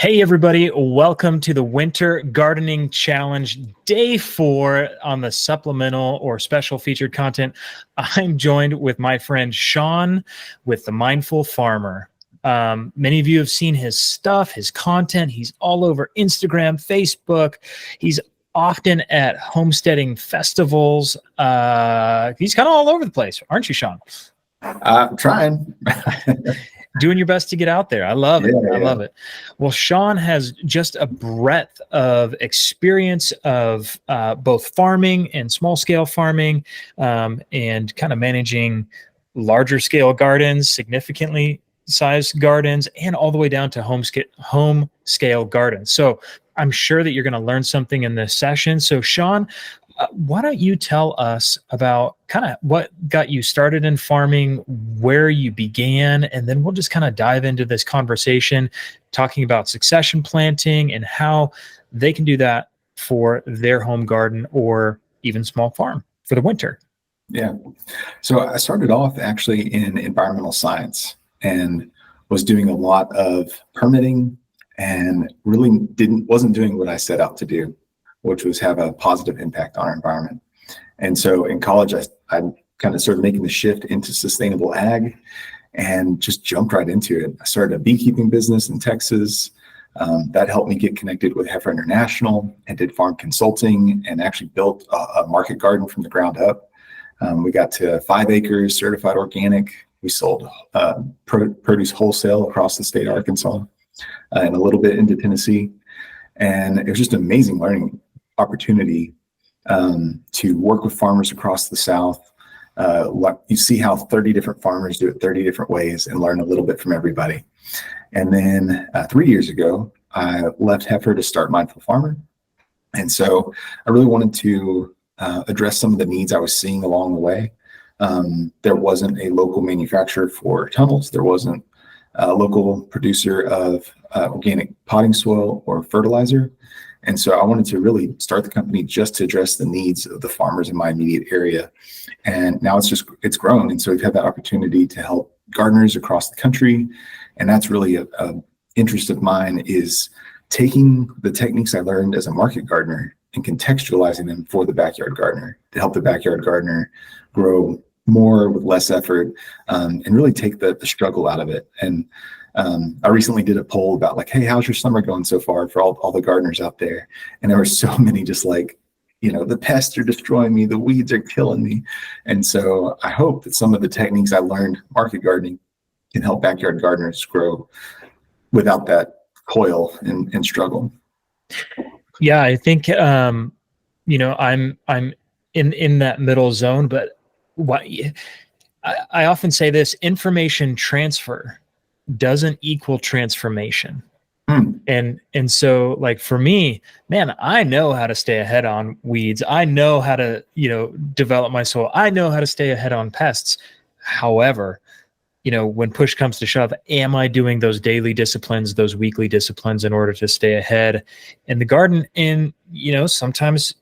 Hey everybody, welcome to the Winter Gardening Challenge, Day 4 on the supplemental or special featured content. I'm joined with my friend Sean with The Mindful Farmer. Many of you have seen his stuff, his content. He's all over Instagram, Facebook. He's often at homesteading festivals. He's kind of all over the place, aren't you, Sean? I'm trying. Doing your best to get out there. I love it. I love it. Well, Sean has just a breadth of experience of both farming and small scale farming, and kind of managing larger scale gardens, significantly sized gardens, and all the way down to home scale gardens. So I'm sure that you're going to learn something in this session. So Sean, why don't you tell us about kind of what got you started in farming, where you began, and then we'll just kind of dive into this conversation talking about succession planting and how they can do that for their home garden or even small farm for the winter. Yeah. So I started off actually in environmental science and was doing a lot of permitting and really wasn't doing what I set out to do, which was have a positive impact on our environment. And so in college, I kind of started making the shift into sustainable ag and just jumped right into it. I started a beekeeping business in Texas. That helped me get connected with Heifer International and did farm consulting and actually built a market garden from the ground up. We got to 5 acres, certified organic. We sold produce wholesale across the state of Arkansas and a little bit into Tennessee. And it was just an amazing learning opportunity to work with farmers across the South. You see how 30 different farmers do it 30 different ways and learn a little bit from everybody. And then 3 years ago, I left Heifer to start Mindful Farmer. And so I really wanted to address some of the needs I was seeing along the way. There wasn't a local manufacturer for tunnels. There wasn't a local producer of organic potting soil or fertilizer. And so I wanted to really start the company just to address the needs of the farmers in my immediate area. And now it's grown. And so we've had that opportunity to help gardeners across the country. And that's really a interest of mine, is taking the techniques I learned as a market gardener and contextualizing them for the backyard gardener to help the backyard gardener grow more with less effort, and really take the struggle out of it. And I recently did a poll about like, hey, how's your summer going so far for all the gardeners out there? And there were so many just like, the pests are destroying me, the weeds are killing me. And so I hope that some of the techniques I learned market gardening can help backyard gardeners grow without that toil and struggle. Yeah, I think I'm in that middle zone, but I often say this: information transfer doesn't equal transformation. And so like for me, man, I know how to stay ahead on weeds. I know how to, develop my soil. I know how to stay ahead on pests. However, when push comes to shove, am I doing those daily disciplines, those weekly disciplines in order to stay ahead in the garden? And, sometimes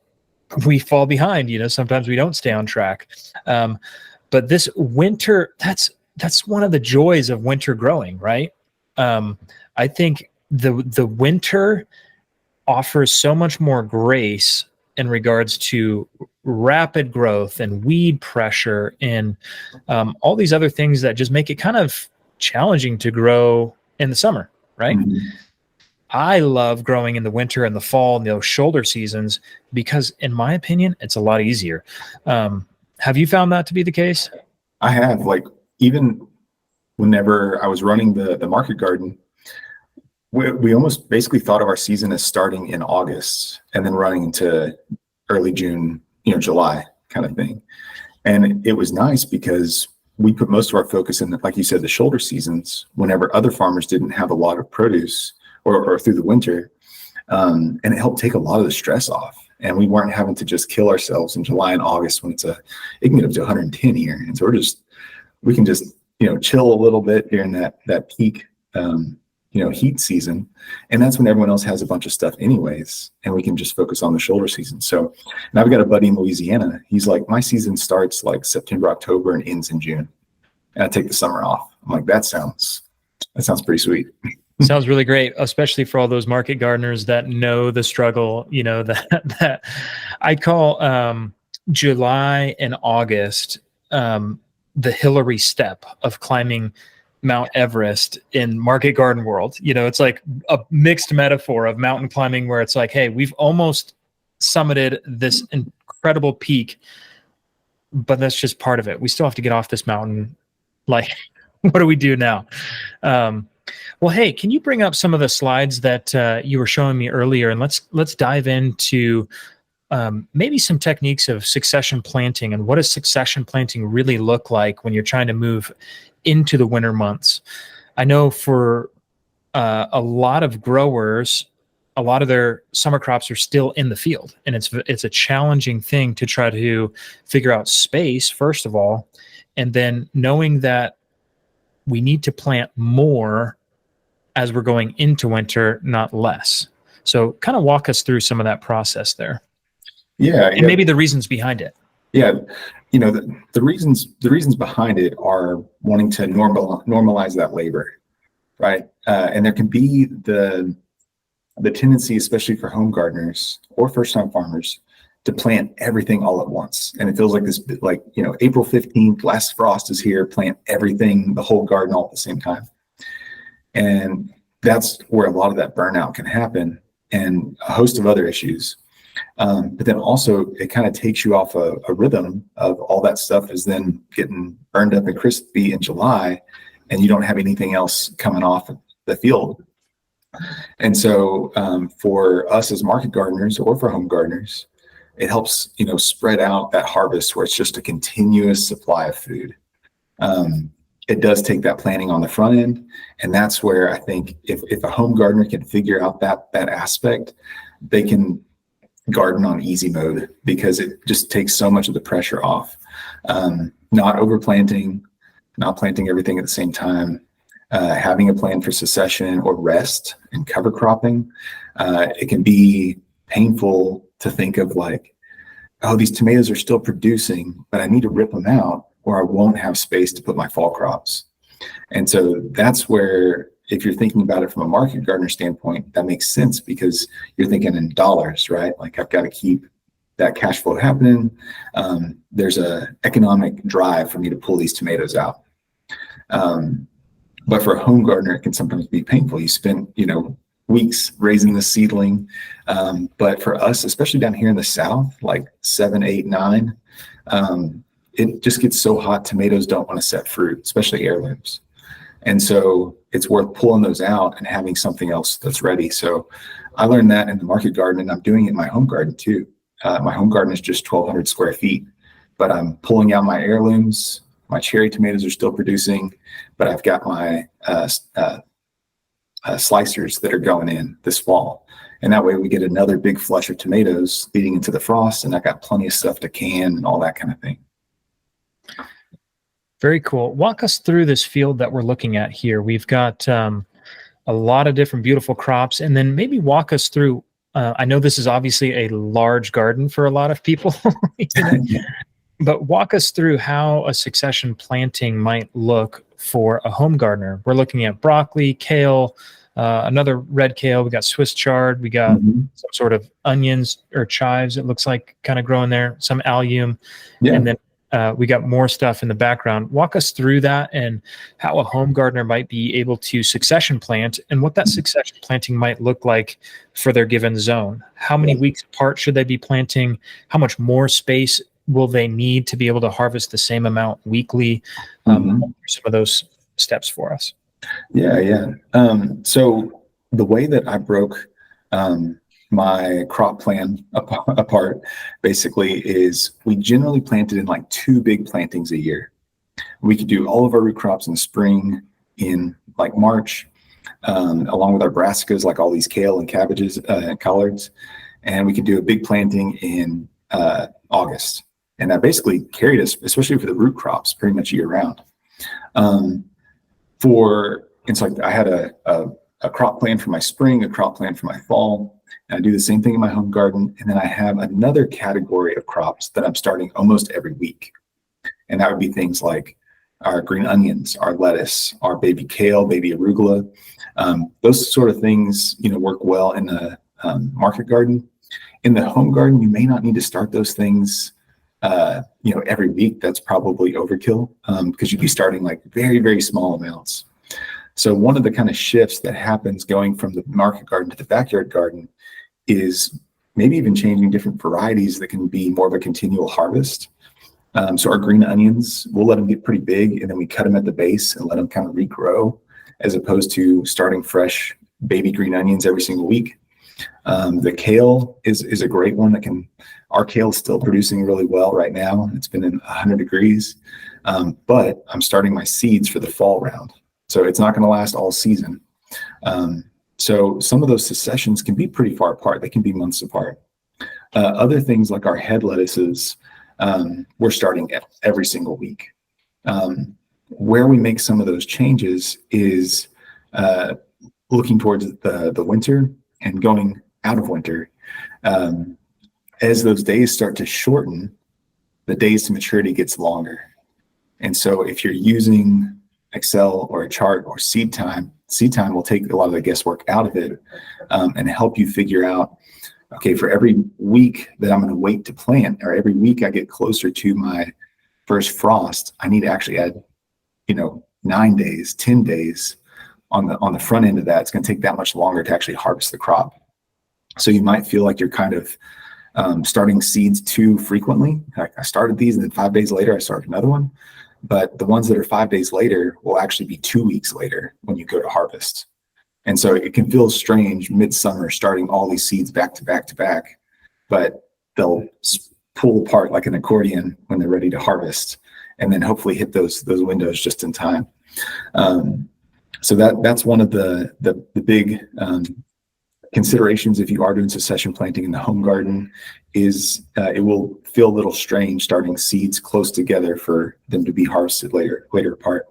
we fall behind, sometimes we don't stay on track. But this winter, that's one of the joys of winter growing, right? I think the winter offers so much more grace in regards to rapid growth and weed pressure and all these other things that just make it kind of challenging to grow in the summer, right? Mm-hmm. I love growing in the winter and the fall and those shoulder seasons because, in my opinion, it's a lot easier. Have you found that to be the case? I have. Like, even whenever I was running the market garden, we almost basically thought of our season as starting in August and then running into early June, July kind of thing. And it was nice because we put most of our focus in, like you said, the shoulder seasons, whenever other farmers didn't have a lot of produce or through the winter. And it helped take a lot of the stress off. And we weren't having to just kill ourselves in July and August when it can get up to 110 here. And so we can just, chill a little bit during that peak, heat season. And that's when everyone else has a bunch of stuff anyways. And we can just focus on the shoulder season. So, and I've got a buddy in Louisiana. He's like, my season starts like September, October and ends in June. And I take the summer off. I'm like, that sounds pretty sweet. Sounds really great, especially for all those market gardeners that know the struggle, that I call July and August the Hillary step of climbing Mount Everest in market garden world. It's like a mixed metaphor of mountain climbing where it's like, hey, we've almost summited this incredible peak, but that's just part of it. We still have to get off this mountain. Like, what do we do now? Well, hey, can you bring up some of the slides that you were showing me earlier, and let's dive into maybe some techniques of succession planting, and what does succession planting really look like when you're trying to move into the winter months? I know for a lot of growers, a lot of their summer crops are still in the field, and it's a challenging thing to try to figure out space, first of all, and then knowing that we need to plant more as we're going into winter, not less. So kind of walk us through some of that process there. And maybe the reasons behind it. Yeah. The reasons behind it are wanting to normalize that labor, right? And there can be the tendency, especially for home gardeners or first-time farmers, to plant everything all at once. And it feels like this, April 15th, last frost is here, plant everything, the whole garden all at the same time. And that's where a lot of that burnout can happen, and a host of other issues. But then also it kind of takes you off a rhythm of all that stuff is then getting burned up and crispy in July, and you don't have anything else coming off the field. And so for us as market gardeners or for home gardeners, it helps, spread out that harvest where it's just a continuous supply of food. It does take that planning on the front end. And that's where I think if a home gardener can figure out that aspect, they can garden on easy mode, because it just takes so much of the pressure off. Not overplanting, not planting everything at the same time, having a plan for succession or rest and cover cropping. It can be painful to think of like, oh, these tomatoes are still producing, but I need to rip them out or I won't have space to put my fall crops. And so that's where, if you're thinking about it from a market gardener standpoint, that makes sense, because you're thinking in dollars, right? Like, I've got to keep that cash flow happening. There's a economic drive for me to pull these tomatoes out. But for a home gardener, it can sometimes be painful. You spend, weeks raising the seedling. But for us, especially down here in the South, like 7, 8, 9, it just gets so hot. Tomatoes don't want to set fruit, especially heirlooms. And so it's worth pulling those out and having something else that's ready. So I learned that in the market garden, and I'm doing it in my home garden too. My home garden is just 1,200 square feet, but I'm pulling out my heirlooms. My cherry tomatoes are still producing, but I've got my slicers that are going in this fall. And that way we get another big flush of tomatoes leading into the frost, and I got plenty of stuff to can and all that kind of thing. Very cool. Walk us through this field that we're looking at here. We've got a lot of different beautiful crops, and then maybe walk us through, I know this is obviously a large garden for a lot of people, but walk us through how a succession planting might look for a home gardener. We're looking at broccoli, kale, another red kale. We got Swiss chard. We got some sort of onions or chives, it looks like, kind of growing there, some allium. Yeah. And then we got more stuff in the background. Walk us through that and how a home gardener might be able to succession plant, and what that succession planting might look like for their given zone. How many weeks apart should they be planting? How much more space will they need to be able to harvest the same amount weekly? Some of those steps for us. Yeah. So the way that I broke my crop plan apart basically is we generally planted in like 2 big plantings a year. We could do all of our root crops in the spring in like March, along with our brassicas, like all these kale and cabbages and collards. And we could do a big planting in August. And that basically carried us, especially for the root crops, pretty much year round. It's like I had a crop plan for my spring, a crop plan for my fall. And I do the same thing in my home garden. And then I have another category of crops that I'm starting almost every week. And that would be things like our green onions, our lettuce, our baby kale, baby arugula. Those sort of things, work well in the market garden. In the home garden, you may not need to start those things, every week. That's probably overkill because you'd be starting like very, very small amounts. So one of the kind of shifts that happens going from the market garden to the backyard garden is maybe even changing different varieties that can be more of a continual harvest. So our green onions, we'll let them get pretty big and then we cut them at the base and let them kind of regrow, as opposed to starting fresh baby green onions every single week. The kale is a great one our kale is still producing really well right now. It's been in 100 degrees, but I'm starting my seeds for the fall round. So it's not going to last all season. So some of those successions can be pretty far apart. They can be months apart. Other things like our head lettuces, we're starting every single week. Where we make some of those changes is looking towards the winter and going out of winter. As those days start to shorten, the days to maturity gets longer. And so if you're using Excel or a chart or seed time will take a lot of the guesswork out of it and help you figure out, okay, for every week that I'm going to wait to plant, or every week I get closer to my first frost, I need to actually add, 9 days, 10 days on the front end of that. It's going to take that much longer to actually harvest the crop. So you might feel like you're kind of starting seeds too frequently. Like I started these and then 5 days later I started another one. But the ones that are 5 days later will actually be 2 weeks later when you go to harvest. And so it can feel strange midsummer starting all these seeds back to back to back, but they'll pull apart like an accordion when they're ready to harvest, and then hopefully hit those windows just in time. So that's one of the big considerations if you are doing succession planting in the home garden is it will feel a little strange starting seeds close together for them to be harvested later apart.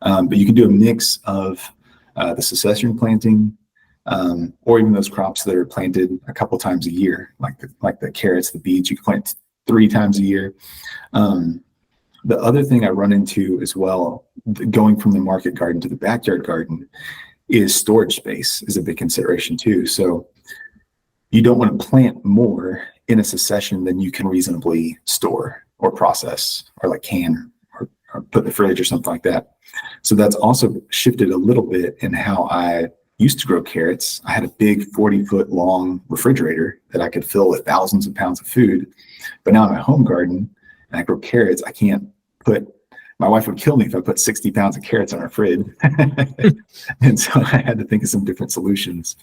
But you can do a mix of the succession planting or even those crops that are planted a couple times a year, like the carrots, the beets, you can plant 3 times a year. The other thing I run into as well, going from the market garden to the backyard garden, is storage space is a big consideration too. So you don't want to plant more in a succession than you can reasonably store or process or like can or put in the fridge or something like that. So that's also shifted a little bit in how I used to grow carrots. I had a big 40-foot long refrigerator that I could fill with thousands of pounds of food. But now in my home garden and I grow carrots, I can't my wife would kill me if I put 60 pounds of carrots on our fridge. And so I had to think of some different solutions.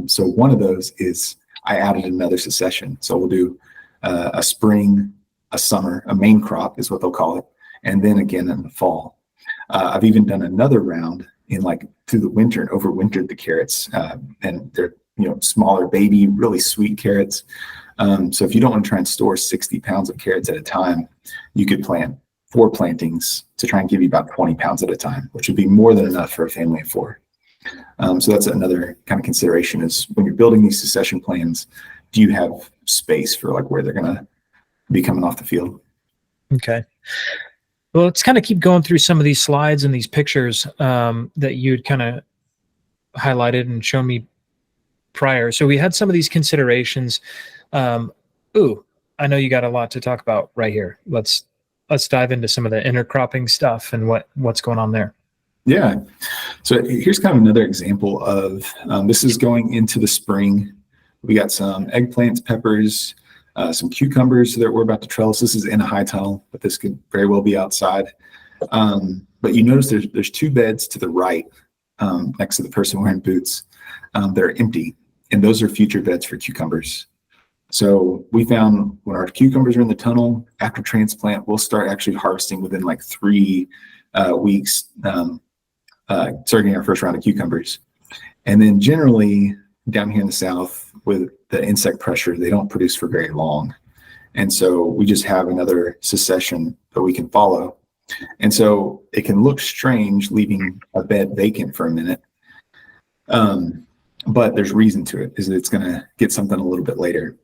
So one of those is I added another succession. So we'll do a spring, a summer, a main crop is what they'll call it, and then again in the fall. I've even done another round in through the winter and overwintered the carrots, and they're smaller baby, really sweet carrots. So if you don't want to try and store 60 pounds of carrots at a time, you could plant 4 plantings to try and give you about 20 pounds at a time, which would be more than enough for a family of 4. So that's another kind of consideration is when you're building these succession plans, do you have space for where they're going to be coming off the field? Okay. Well, let's kind of keep going through some of these slides and these pictures that you'd kind of highlighted and shown me prior. So we had some of these considerations. I know you got a lot to talk about right here. Let's dive into some of the intercropping stuff and what's going on there. Yeah. So here's kind of another example of this is going into the spring. We got some eggplants, peppers, some cucumbers that we're about to trellis. This is in a high tunnel, but this could very well be outside. But you notice there's 2 beds to the right next to the person wearing boots that are empty, and those are future beds for cucumbers. So we found when our cucumbers are in the tunnel, after transplant, we'll start actually harvesting within 3 weeks, starting our first round of cucumbers. And then generally down here in the South with the insect pressure, they don't produce for very long. And so we just have another succession that we can follow. And so it can look strange leaving a bed vacant for a minute. But there's reason to it, is that it's going to get something a little bit later.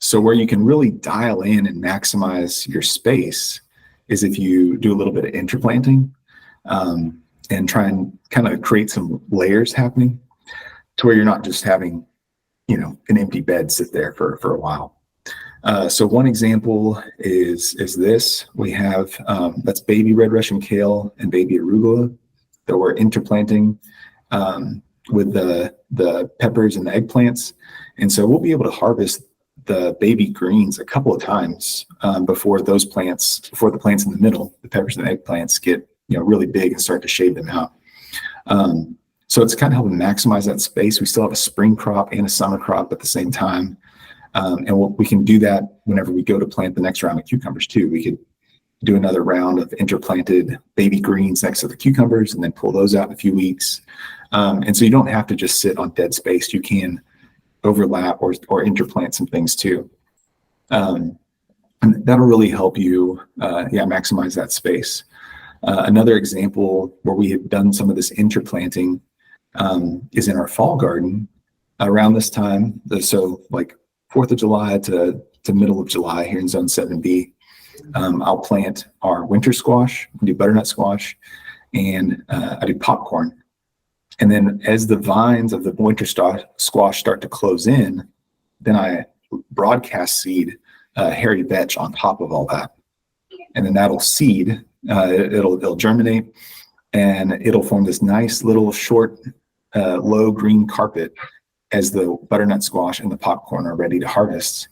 So where you can really dial in and maximize your space is if you do a little bit of interplanting and try and kind of create some layers happening to where you're not just having, an empty bed sit there for a while. So one example is this. We have, that's baby red Russian kale and baby arugula that we're interplanting with the peppers and the eggplants. And so we'll be able to harvest the baby greens a couple of times before the plants in the middle, the peppers and the eggplants, get really big and start to shade them out. So it's kind of helping maximize that space. We still have a spring crop and a summer crop at the same time. And we can do that whenever we go to plant the next round of cucumbers too. We could do another round of interplanted baby greens next to the cucumbers and then pull those out in a few weeks. And so you don't have to just sit on dead space. You can overlap or interplant some things too. And that'll really help you maximize that space. Another example where we have done some of this interplanting is in our fall garden around this time. So like 4th of July to middle of July here in Zone 7B, I'll plant our winter squash, do butternut squash, and I do popcorn. And then as the vines of the winter squash start to close in, then I broadcast seed hairy vetch on top of all that. And then that'll seed, it'll germinate, and it'll form this nice little short, low green carpet as the butternut squash and the popcorn are ready to harvest.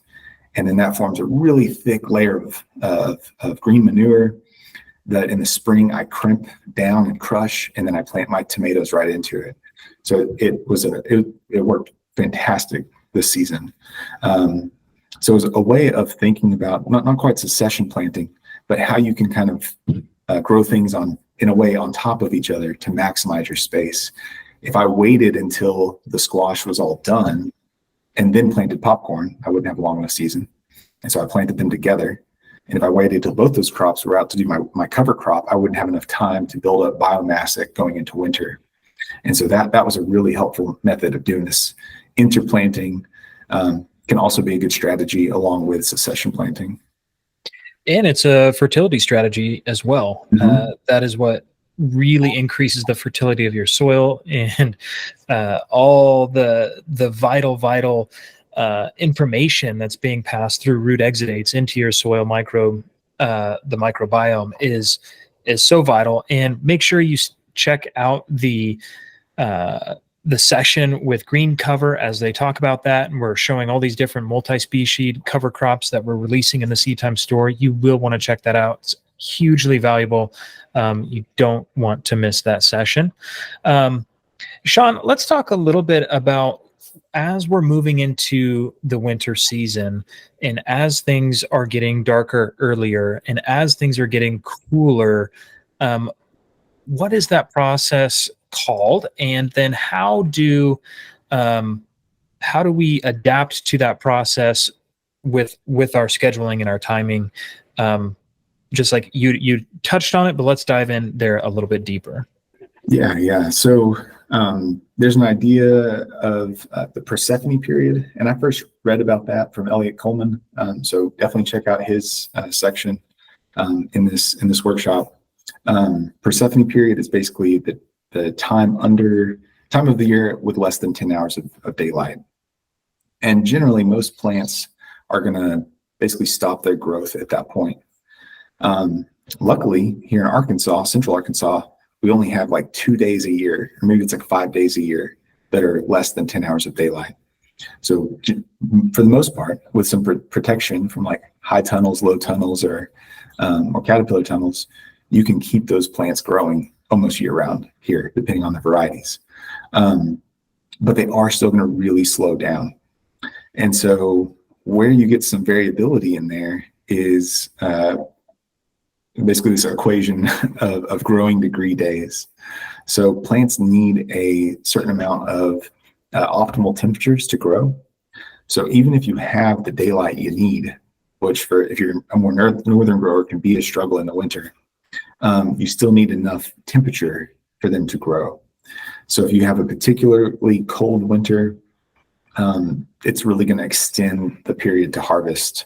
And then that forms a really thick layer of green manure that in the spring I crimp down and crush, and then I plant my tomatoes right into it. So it worked fantastic this season. So it was a way of thinking about not quite succession planting, but how you can kind of grow things in a way on top of each other to maximize your space. If I waited until the squash was all done and then planted popcorn, I wouldn't have a long enough season. And so I planted them together. And if I waited till both those crops were out to do my cover crop, I wouldn't have enough time to build up biomass going into winter. And so that was a really helpful method of doing this. Interplanting can also be a good strategy along with succession planting. And it's a fertility strategy as well. Mm-hmm. That is what really increases the fertility of your soil and all the vital information that's being passed through root exudates into your soil the microbiome is so vital. And make sure you check out the session with green cover as they talk about that. And we're showing all these different multi-species cover crops that we're releasing in the Seed Time store. You will want to check that out. It's hugely valuable. You don't want to miss that session. Sean, let's talk a little bit about, as we're moving into the winter season and as things are getting darker earlier and as things are getting cooler, what is that process called? And then how do we adapt to that process with our scheduling and our timing? Just like you touched on it, but let's dive in there a little bit deeper. Yeah. So there's an idea of the Persephone period, and I first read about that from Elliot Coleman. So definitely check out his section in this workshop. Persephone period is basically the time of the year with less than 10 hours of daylight. And generally, most plants are going to basically stop their growth at that point. Luckily, here in Arkansas, Central Arkansas, we only have like 2 days a year, or maybe it's like 5 days a year that are less than 10 hours of daylight. So for the most part, with some protection from like high tunnels, low tunnels, or caterpillar tunnels, you can keep those plants growing almost year round here, depending on the varieties. But they are still going to really slow down. And so where you get some variability in there is basically this equation of growing degree days. So plants need a certain amount of optimal temperatures to grow. So even if you have the daylight you need, which if you're a more northern grower can be a struggle in the winter, you still need enough temperature for them to grow. So if you have a particularly cold winter, it's really going to extend the period to harvest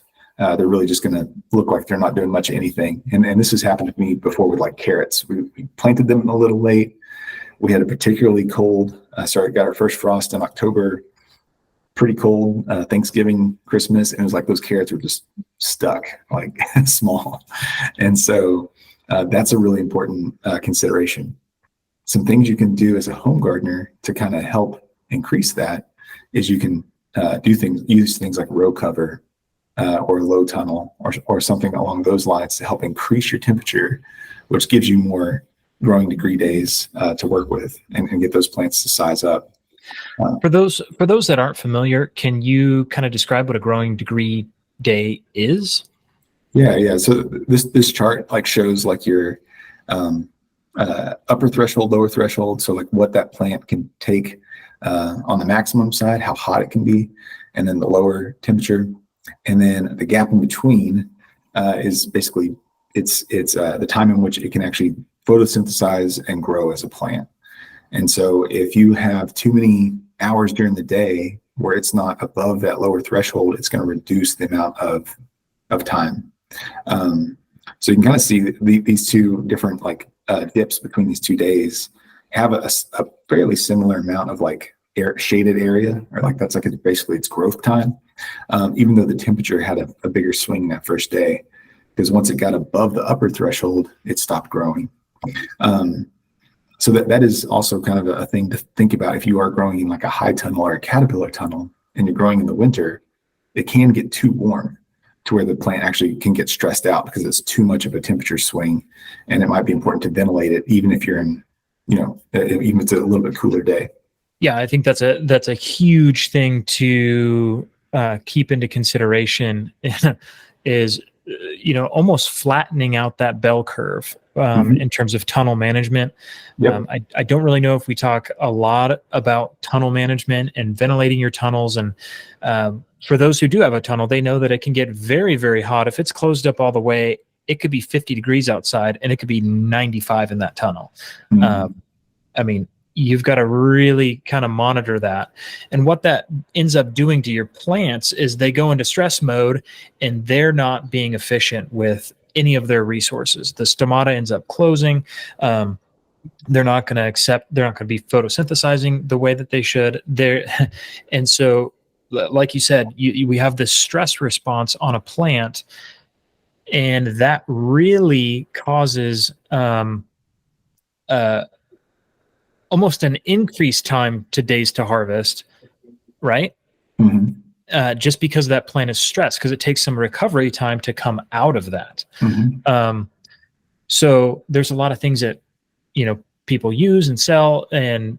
they're really just going to look like they're not doing much of anything. And this has happened to me before with like carrots. We planted them a little late. We had a particularly cold, got our first frost in October, pretty cold, Thanksgiving, Christmas. And it was like those carrots were just stuck, like small. And so that's a really important consideration. Some things you can do as a home gardener to kind of help increase that is you can use things like row cover or low tunnel or something along those lines to help increase your temperature, which gives you more growing degree days to work with and get those plants to size up. For those that aren't familiar, can you kind of describe what a growing degree day is? Yeah. So this chart like shows like your upper threshold, lower threshold. So like what that plant can take on the maximum side, how hot it can be, and then the lower temperature, and then the gap in between is basically it's the time in which it can actually photosynthesize and grow as a plant. And so if you have too many hours during the day where it's not above that lower threshold, it's going to reduce the amount of time. So you can kind of see these two different like dips between these 2 days have a fairly similar amount of like shaded area, or like that's like basically its growth time, even though the temperature had a bigger swing that first day, because once it got above the upper threshold, it stopped growing. So that is also kind of a thing to think about. If you are growing in like a high tunnel or a caterpillar tunnel and you're growing in the winter, it can get too warm to where the plant actually can get stressed out because it's too much of a temperature swing. And it might be important to ventilate it even if you're in, even if it's a little bit cooler day. Yeah, I think that's a huge thing to keep into consideration is, almost flattening out that bell curve in terms of tunnel management. Yep. I don't really know if we talk a lot about tunnel management and ventilating your tunnels. And for those who do have a tunnel, they know that it can get very, very hot. If it's closed up all the way, it could be 50 degrees outside and it could be 95 in that tunnel. You've got to really kind of monitor that. And what that ends up doing to your plants is they go into stress mode and they're not being efficient with any of their resources. The stomata ends up closing. They're not going to be photosynthesizing the way that they should. And so, like you said, we have this stress response on a plant, and that really causes almost an increased time to days to harvest, right? Mm-hmm. Just because that plant is stressed, because it takes some recovery time to come out of that. Mm-hmm. So there's a lot of things that, people use and sell and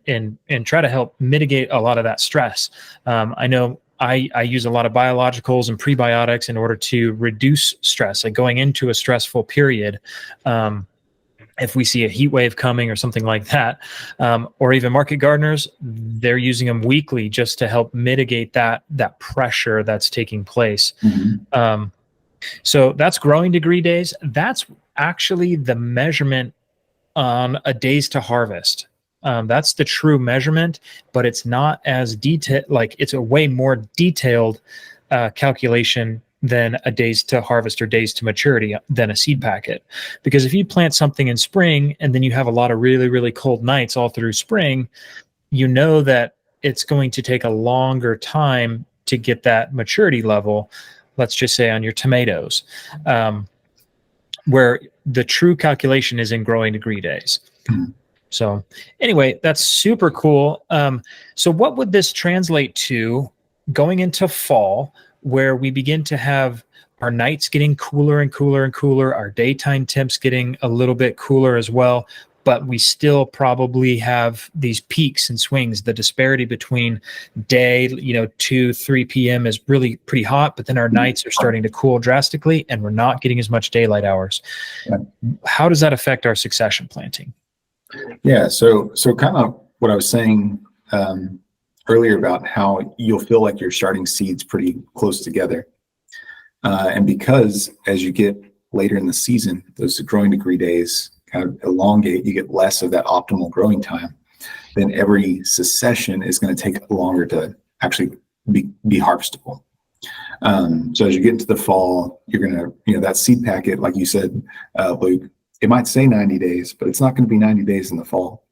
try to help mitigate a lot of that stress. I know I use a lot of biologicals and prebiotics in order to reduce stress, like going into a stressful period. If we see a heat wave coming or something like that, or even market gardeners, they're using them weekly just to help mitigate that pressure that's taking place. Mm-hmm. So that's growing degree days. That's actually the measurement on a days to harvest. That's the true measurement, but it's not as detailed. Like it's a way more detailed calculation than a days to harvest or days to maturity than a seed packet. Because if you plant something in spring and then you have a lot of really, really cold nights all through spring, you know that it's going to take a longer time to get that maturity level, let's just say on your tomatoes, where the true calculation is in growing degree days. Mm-hmm. So anyway, that's super cool. So what would this translate to going into fall, where we begin to have our nights getting cooler and cooler and cooler, our daytime temps getting a little bit cooler as well, but we still probably have these peaks and swings. The disparity between day, 2, 3 p.m. is really pretty hot, but then our nights are starting to cool drastically and we're not getting as much daylight hours. Yeah. How does that affect our succession planting? Yeah, so kind of what I was saying earlier about how you'll feel like you're starting seeds pretty close together. And because as you get later in the season, those growing degree days kind of elongate, you get less of that optimal growing time, then every succession is going to take longer to actually be harvestable. So as you get into the fall, you're going to, that seed packet, like you said, Luke, it might say 90 days, but it's not going to be 90 days in the fall.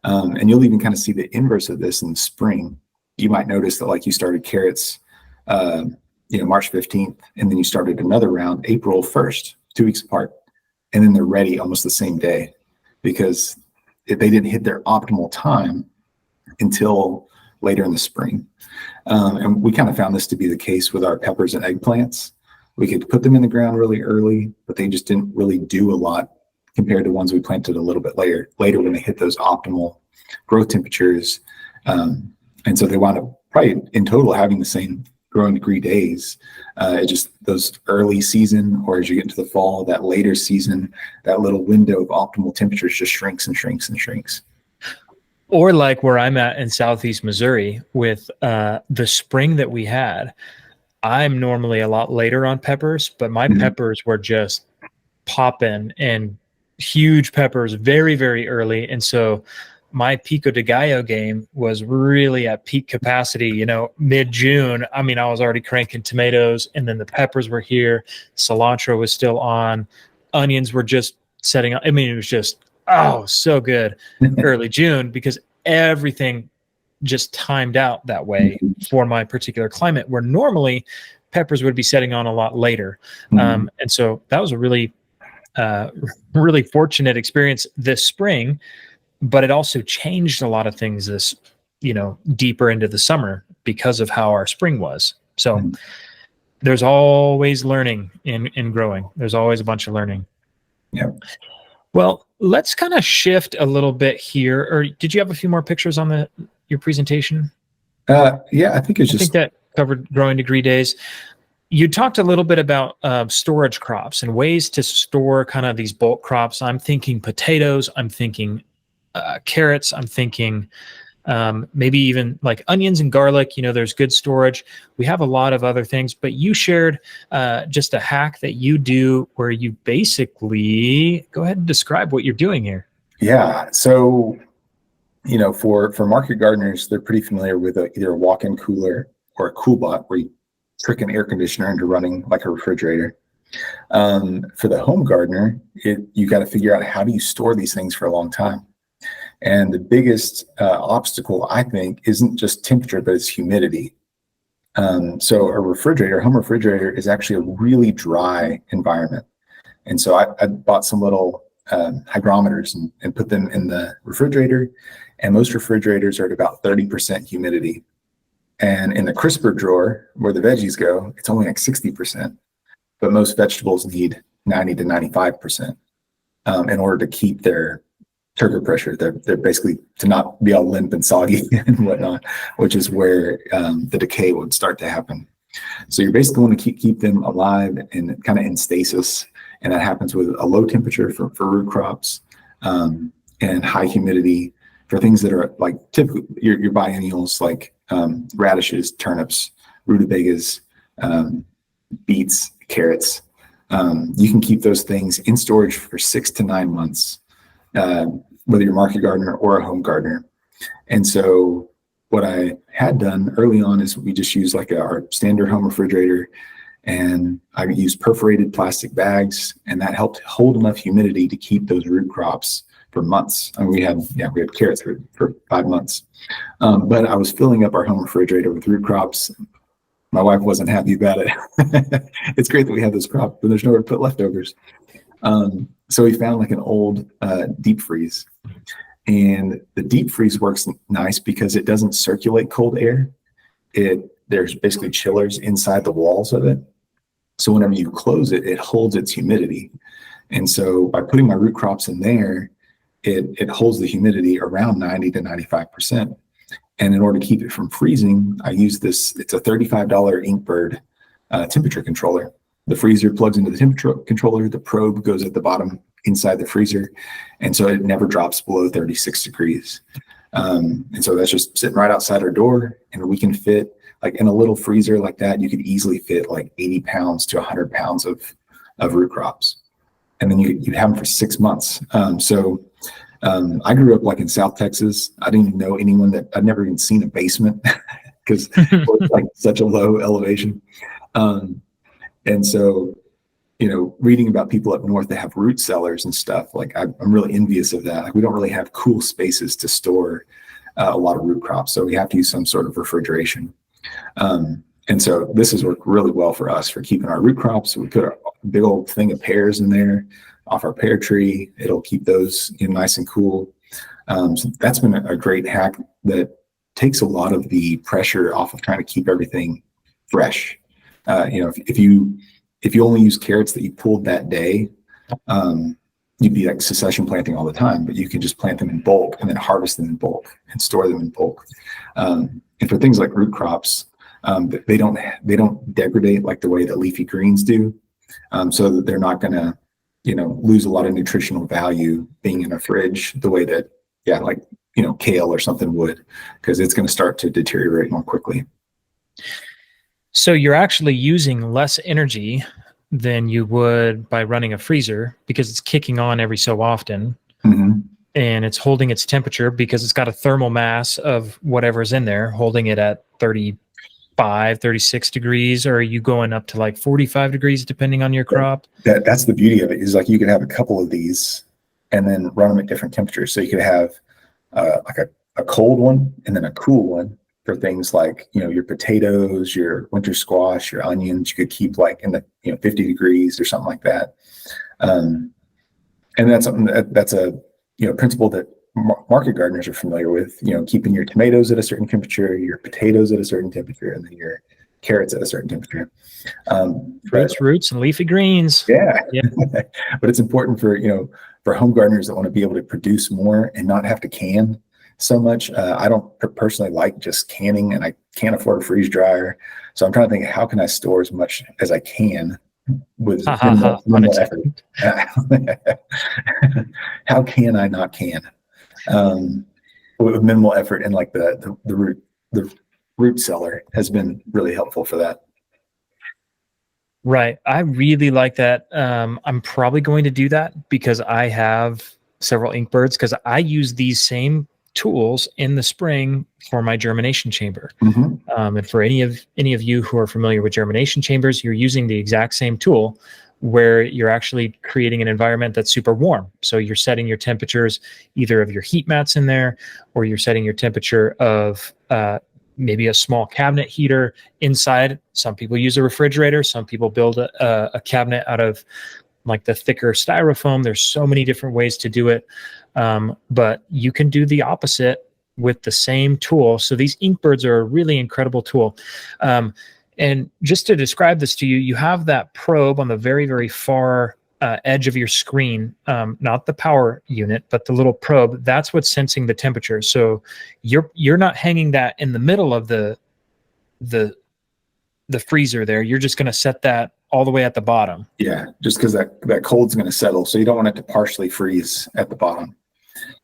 And you'll even kind of see the inverse of this in the spring. You might notice that like you started carrots, March 15th, and then you started another round April 1st, 2 weeks apart. And then they're ready almost the same day because they didn't hit their optimal time until later in the spring. And we kind of found this to be the case with our peppers and eggplants. We could put them in the ground really early, but they just didn't really do a lot compared to ones we planted a little bit later when they hit those optimal growth temperatures. And so they wound up probably in total having the same growing degree days. It just those early season, or as you get into the fall, that later season, that little window of optimal temperatures just shrinks and shrinks and shrinks. Or like where I'm at in Southeast Missouri with the spring that we had, I'm normally a lot later on peppers, but my peppers were just popping and huge peppers very, very early. And so my Pico de Gallo game was really at peak capacity, mid-June. I mean, I was already cranking tomatoes, and then the peppers were here. Cilantro was still on. Onions were just setting up. I mean, it was just, so good early June because everything just timed out that way for my particular climate, where normally peppers would be setting on a lot later. And so that was a really, really fortunate experience this spring. But it also changed a lot of things this, deeper into the summer because of how our spring was. So there's always learning in growing. There's always a bunch of learning. Yeah. Well, let's kind of shift a little bit here. Or did you have a few more pictures on your presentation? Yeah, I think that covered growing degree days. You talked a little bit about storage crops and ways to store kind of these bulk crops. I'm thinking potatoes. I'm thinking carrots. I'm thinking maybe even like onions and garlic. There's good storage. We have a lot of other things, but you shared just a hack that you do where you basically go ahead and describe what you're doing here. Yeah. So, for market gardeners, they're pretty familiar with either a walk-in cooler or a cool bot where you trick an air conditioner into running like a refrigerator. For the home gardener, you got to figure out how do you store these things for a long time. And the biggest obstacle, I think, isn't just temperature, but it's humidity. So a home refrigerator is actually a really dry environment. And so I bought some little hygrometers and put them in the refrigerator. And most refrigerators are at about 30% humidity. And in the crisper drawer, where the veggies go, it's only like 60%. But most vegetables need 90 to 95% in order to keep their turgor pressure. They're basically to not be all limp and soggy and whatnot, which is where the decay would start to happen. So you're basically going to keep them alive and kind of in stasis. And that happens with a low temperature for root crops and high humidity for things that are like typically your biennials like radishes, turnips, rutabagas, beets, carrots. You can keep those things in storage for 6 to 9 months. Whether you're a market gardener or a home gardener. And so what I had done early on is we just used like our standard home refrigerator, and I used perforated plastic bags, and that helped hold enough humidity to keep those root crops for months. I mean, we had carrots for 5 months, but I was filling up our home refrigerator with root crops. My wife wasn't happy about it. It's great that we have those crops, but there's nowhere to put leftovers. So we found like an old deep freeze, and the deep freeze works nice because it doesn't circulate cold air. There's basically chillers inside the walls of it. So whenever you close it, it holds its humidity. And so by putting my root crops in there, it holds the humidity around 90 to 95%. And in order to keep it from freezing, I use this, it's a $35 Inkbird temperature controller. The freezer plugs into the temperature controller. The probe goes at the bottom inside the freezer. And so it never drops below 36 degrees. And so that's just sitting right outside our door. And we can fit, like in a little freezer like that, you could easily fit like 80 pounds to 100 pounds of root crops. And then you have them for 6 months. I grew up like in South Texas. I didn't even know anyone I'd never even seen a basement because it was like such a low elevation. And so, reading about people up north that have root cellars and stuff, like I'm really envious of that. Like, we don't really have cool spaces to store a lot of root crops, so we have to use some sort of refrigeration. And so this has worked really well for us for keeping our root crops. We put a big old thing of pears in there off our pear tree. It'll keep those nice and cool. So that's been a great hack that takes a lot of the pressure off of trying to keep everything fresh. If you only use carrots that you pulled that day, you'd be like succession planting all the time, but you can just plant them in bulk and then harvest them in bulk and store them in bulk. And for things like root crops, they don't degrade like the way that leafy greens do, so that they're not going to, lose a lot of nutritional value being in a fridge the way that, kale or something would, because it's going to start to deteriorate more quickly. So you're actually using less energy than you would by running a freezer, because it's kicking on every so often. Mm-hmm. And it's holding its temperature because it's got a thermal mass of whatever's in there, holding it at 35, 36 degrees, or are you going up to like 45 degrees depending on your crop? That's the beauty of it, is like you could have a couple of these and then run them at different temperatures. So you could have like a cold one and then a cool one for things like, your potatoes, your winter squash, your onions. You could keep like in the 50 degrees or something like that. And that's something that's a principle that market gardeners are familiar with, keeping your tomatoes at a certain temperature, your potatoes at a certain temperature, and then your carrots at a certain temperature. Fruits, roots, and leafy greens. Yeah. But it's important for home gardeners that want to be able to produce more and not have to can so much. I don't personally like just canning, and I can't afford a freeze dryer. So I'm trying to think, how can I store as much as I can with minimal effort? How can I not can with minimal effort? And like the root cellar has been really helpful for that. Right. I really like that. I'm probably going to do that because I have several inkbirds, because I use these same tools in the spring for my germination chamber. Mm-hmm. And for any of you who are familiar with germination chambers, you're using the exact same tool where you're actually creating an environment that's super warm. So you're setting your temperatures either of your heat mats in there, or you're setting your temperature of maybe a small cabinet heater inside. Some people use a refrigerator. Some people build a cabinet out of like the thicker styrofoam. There's so many different ways to do it. But you can do the opposite with the same tool. So these inkbirds are a really incredible tool. And just to describe this to you, you have that probe on the very, very far edge of your screen, not the power unit, but the little probe. That's what's sensing the temperature. So you're not hanging that in the middle of the freezer there. You're just going to set that all the way at the bottom. Yeah, just because that cold's going to settle. So you don't want it to partially freeze at the bottom.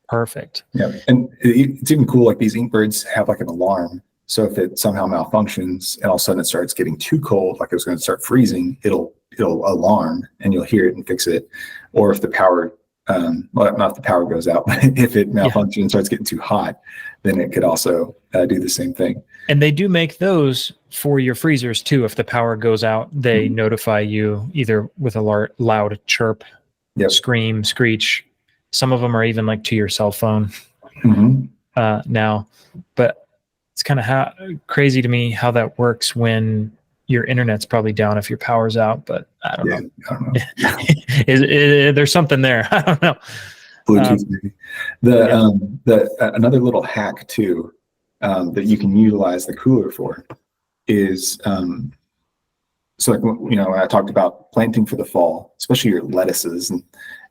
Perfect. Yeah, and it's even cool. Like these inkbirds have like an alarm. So if it somehow malfunctions and all of a sudden it starts getting too cold, like it was going to start freezing, it'll alarm and you'll hear it and fix it. Or if the power, well, not if the power goes out, but if it malfunctions and starts getting too hot, then it could also do the same thing. And they do make those for your freezers too. If the power goes out, they notify you either with a loud chirp, scream, screech. Some of them are even like to your cell phone now. But it's kind of crazy to me how that works when your internet's probably down if your power's out. But I don't know. There's something there. I don't know. Bluetooth maybe. Another little hack too that you can utilize the cooler for is so like when I talked about planting for the fall, especially your lettuces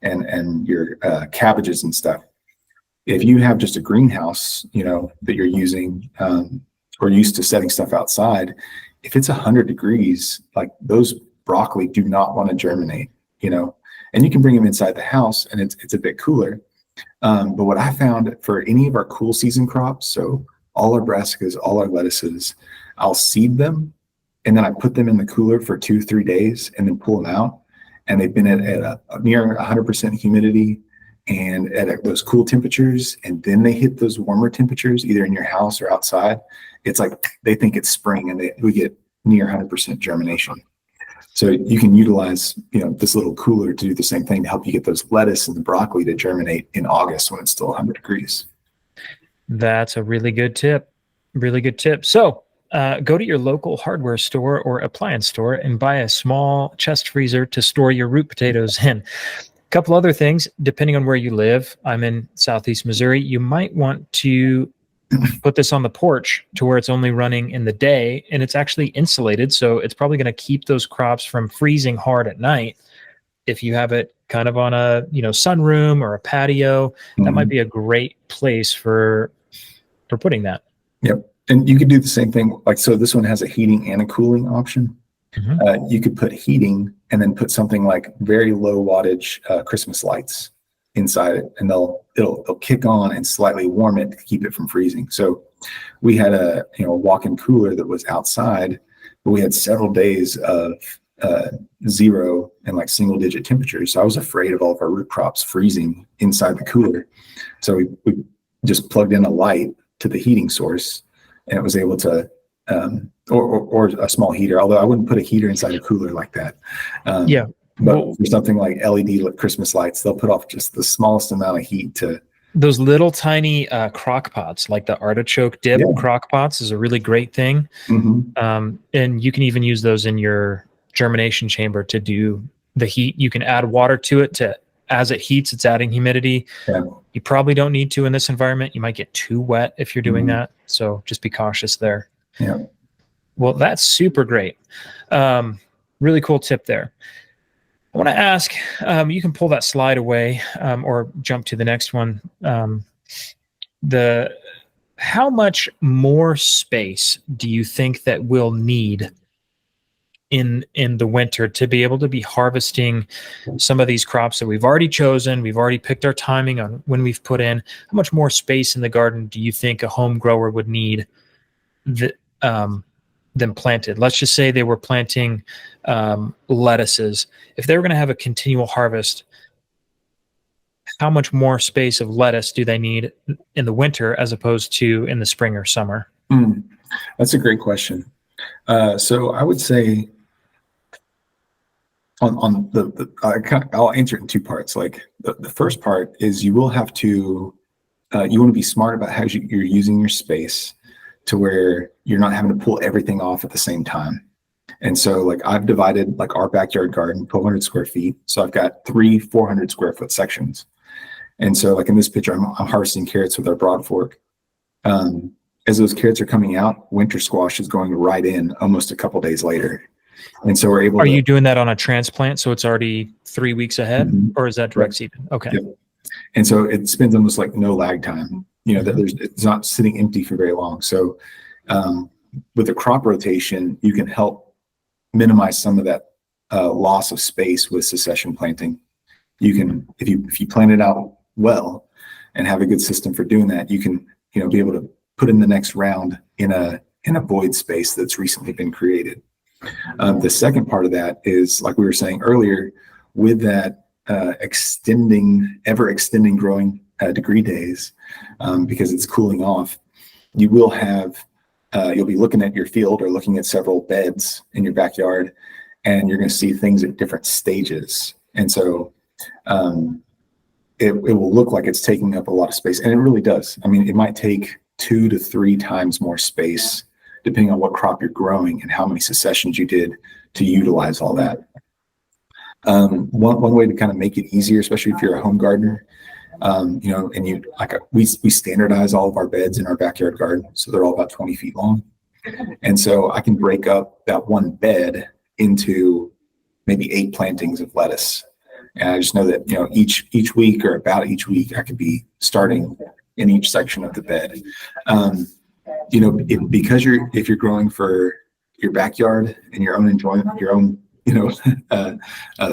and your cabbages and stuff. If you have just a greenhouse, that you're using or used to setting stuff outside, if it's 100 degrees, like those broccoli do not want to germinate, and you can bring them inside the house and it's a bit cooler. But what I found for any of our cool season crops, so all our brassicas, all our lettuces, I'll seed them and then I put them in the cooler for 2-3 days and then pull them out. And they've been at a near 100% humidity and at those cool temperatures, and then they hit those warmer temperatures either in your house or outside. It's like they think it's spring, and we get near 100% germination. So you can utilize, this little cooler to do the same thing to help you get those lettuce and the broccoli to germinate in August when it's still 100 degrees. That's a really good tip. Really good tip. So go to your local hardware store or appliance store and buy a small chest freezer to store your root potatoes in. A couple other things, depending on where you live. I'm in Southeast Missouri. You might want to put this on the porch to where it's only running in the day, and it's actually insulated. So it's probably going to keep those crops from freezing hard at night. If you have it kind of on a, sunroom or a patio, that might be a great place for putting that. Yep. And you could do the same thing. So this one has a heating and a cooling option. You could put heating and then put something like very low wattage Christmas lights inside it, and it'll kick on and slightly warm it to keep it from freezing. So we had a walk-in cooler that was outside, but we had several days of 0 and like single digit temperatures. So I was afraid of all of our root crops freezing inside the cooler. So we just plugged in a light to the heating source, and it was able to or a small heater, although I wouldn't put a heater inside a cooler like that. But for something like LED Christmas lights, they'll put off just the smallest amount of heat to those little tiny crock pots, like the artichoke dip crock pots, is a really great thing. And you can even use those in your germination chamber to do the heat. You can add water to it as it heats, it's adding humidity. You probably don't need to in this environment. You might get too wet if you're doing that. So just be cautious there. Well, that's super great. Really cool tip there. I want to ask, you can pull that slide away or jump to the next one. How much more space do you think that we'll need in the winter to be able to be harvesting some of these crops that we've already chosen? We've already picked our timing on when we've put in. How much more space in the garden do you think a home grower would need than planted? Let's just say they were planting lettuces. If they were going to have a continual harvest, how much more space of lettuce do they need in the winter as opposed to in the spring or summer? That's a great question. So I would say on I'll answer it in two parts. Like the first part is you will have to, you want to be smart about how you're using your space to where you're not having to pull everything off at the same time. And so like I've divided like our backyard garden, 1,200 square feet. So I've got 3 400 square foot sections. And so like in this picture, I'm harvesting carrots with our broad fork. As those carrots are coming out, winter squash is going right in almost a couple days later. And so we're able Are you doing that on a transplant? So it's already 3 weeks ahead, or is that direct seeded? Okay. Yep. And so it spends almost like no lag time, that it's not sitting empty for very long. So with the crop rotation, you can help minimize some of that loss of space with succession planting. You can, if you plan it out well and have a good system for doing that, you can, be able to put in the next round in a void space that's recently been created. The second part of that is, like we were saying earlier, with that ever extending growing degree days, because it's cooling off, you will have, you'll be looking at your field or looking at several beds in your backyard, and you're going to see things at different stages. And so it will look like it's taking up a lot of space, and it really does. I mean, it might take 2 to 3 times more space depending on what crop you're growing and how many successions you did to utilize all that. One way to kind of make it easier, especially if you're a home gardener, and we standardize all of our beds in our backyard garden, so they're all about 20 feet long. And so I can break up that one bed into maybe 8 plantings of lettuce. And I just know that, each week or about each week, I could be starting in each section of the bed. Because if you're growing for your backyard and your own enjoyment, your own,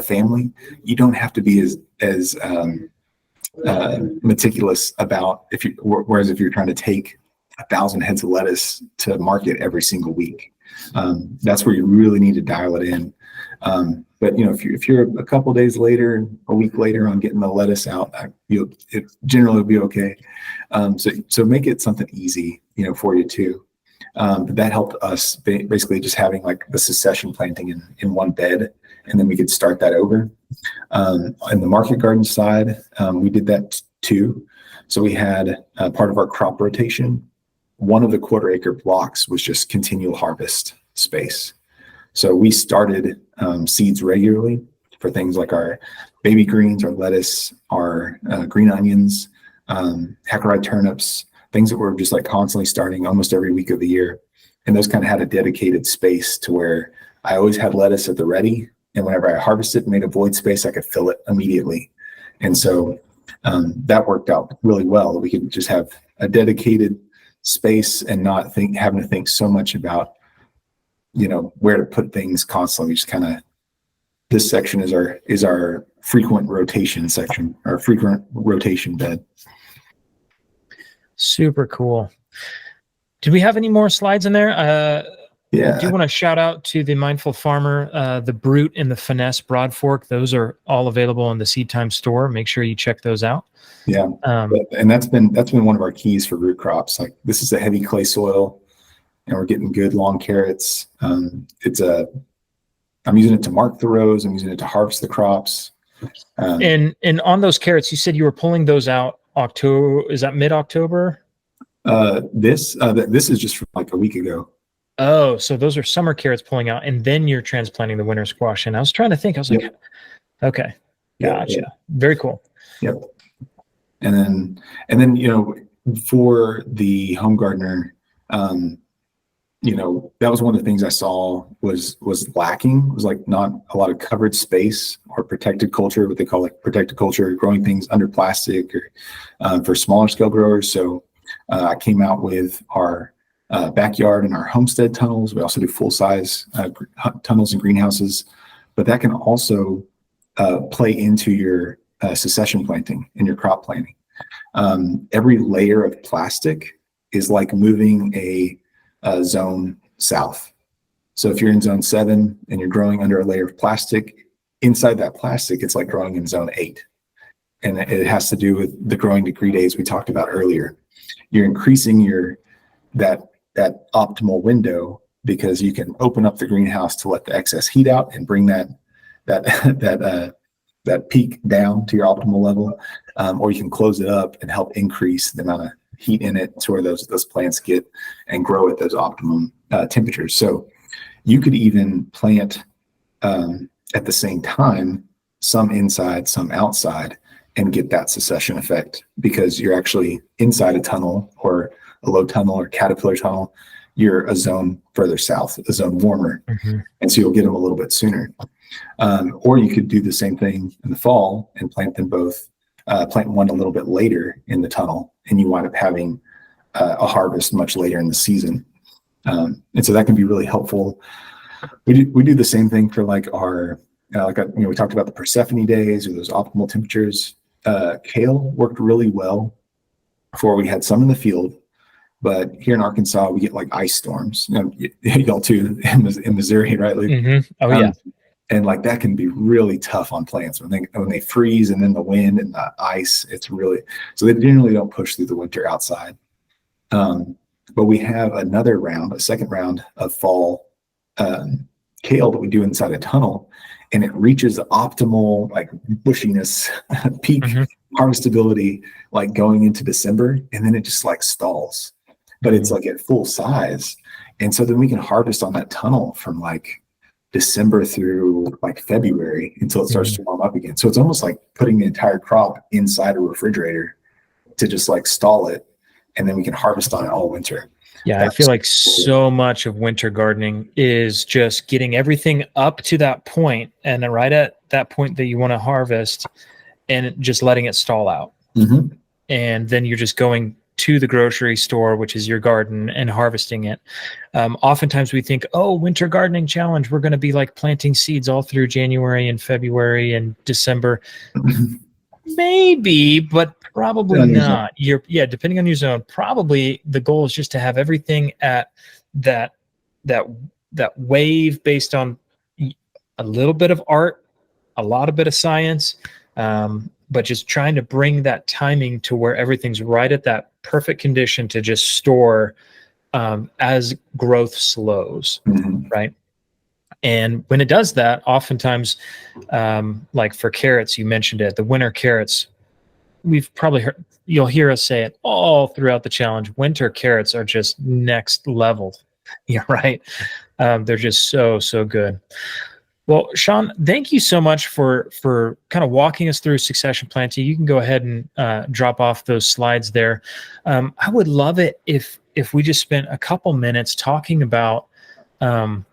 family, you don't have to be as meticulous about whereas if you're trying to take 1,000 heads of lettuce to market every single week, that's where you really need to dial it in. But if you're a couple days later, a week later on getting the lettuce out, it generally will be okay. So make it something easy, for you too. But that helped us basically just having like the succession planting in one bed, and then we could start that over. On the market garden side, we did that too. So we had part of our crop rotation. One of the 1/4 acre blocks was just continual harvest space. So we started seeds regularly for things like our baby greens, our lettuce, our green onions, hackeri turnips, things that were just like constantly starting almost every week of the year. And those kind of had a dedicated space to where I always had lettuce at the ready. And whenever I harvested and made a void space, I could fill it immediately. And so that worked out really well. We could just have a dedicated space and not having to think so much about, where to put things constantly. Just kind of, this section is our frequent rotation section, our frequent rotation bed. Super cool. Do we have any more slides in there? Yeah. I do want to shout out to the Mindful Farmer, the Brute and the Finesse Broad Fork. Those are all available in the Seed Time store. Make sure you check those out. Yeah. And that's been one of our keys for root crops. Like, this is a heavy clay soil, and we're getting good long carrots. I'm using it to mark the rows. I'm using it to harvest the crops. And on those carrots, you said you were pulling those out October. Is that mid-October? This is just from like a week ago. Oh, so those are summer carrots pulling out, and then you're transplanting the winter squash. And I was trying to think. I was like, okay, gotcha. Yeah. Very cool. Yep. And then for the home gardener, that was one of the things I saw was lacking. It was like not a lot of covered space or protected culture, what they call like protected culture, growing things under plastic or for smaller scale growers. So I came out with our backyard and our homestead tunnels. We also do full size tunnels and greenhouses, but that can also play into your succession planting and your crop planting. Every layer of plastic is like moving a zone south. So if you're in zone 7 and you're growing under a layer of plastic, inside that plastic, it's like growing in zone 8. And it has to do with the growing degree days we talked about earlier. You're increasing that optimal window because you can open up the greenhouse to let the excess heat out and bring that peak down to your optimal level, or you can close it up and help increase the amount of heat in it to where those plants get and grow at those optimum temperatures. So you could even plant at the same time, some inside, some outside, and get that succession effect because you're actually inside a tunnel or a low tunnel or caterpillar tunnel. You're a zone further south, a zone warmer. Mm-hmm. And so you'll get them a little bit sooner. Or you could do the same thing in the fall and plant them both, plant one a little bit later in the tunnel, and you wind up having a harvest much later in the season. And so that can be really helpful. We do the same thing for like our, we talked about the Persephone days or those optimal temperatures. Kale worked really well before. We had some in the field, but here in Arkansas, we get like ice storms. Y'all too in Missouri, right? Like, mm-hmm. Oh yeah. And like that can be really tough on plants when they freeze, and then the wind and the ice. It's really, so they generally don't push through the winter outside. But we have a second round of fall kale that we do inside a tunnel, and it reaches the optimal like bushiness peak harvestability like going into December, and then it just like stalls. But it's like at full size, and so then we can harvest on that tunnel from like December through like February until it starts to warm up again. So it's almost like putting the entire crop inside a refrigerator to just like stall it, and then we can harvest on it all winter. Yeah, I feel like so much of winter gardening is just getting everything up to that point, and then right at that point that you want to harvest, and just letting it stall out. Mm-hmm. And then you're just going to the grocery store, which is your garden, and harvesting it. Oftentimes we think, winter gardening challenge, we're going to be like planting seeds all through January and February and December. Maybe, but probably not. Depending on your zone, probably the goal is just to have everything at that wave based on a little bit of art, a lot of bit of science, but just trying to bring that timing to where everything's right at that perfect condition to just store as growth slows, Mhm. right? And when it does that, oftentimes, like for carrots, you mentioned it, the winter carrots, we've probably heard, you'll hear us say it all throughout the challenge. Winter carrots are just next level. Yeah, right. They're just so good. Well, Sean, thank you so much for kind of walking us through succession planting. You can go ahead and drop off those slides there. I would love it if we just spent a couple minutes talking about um,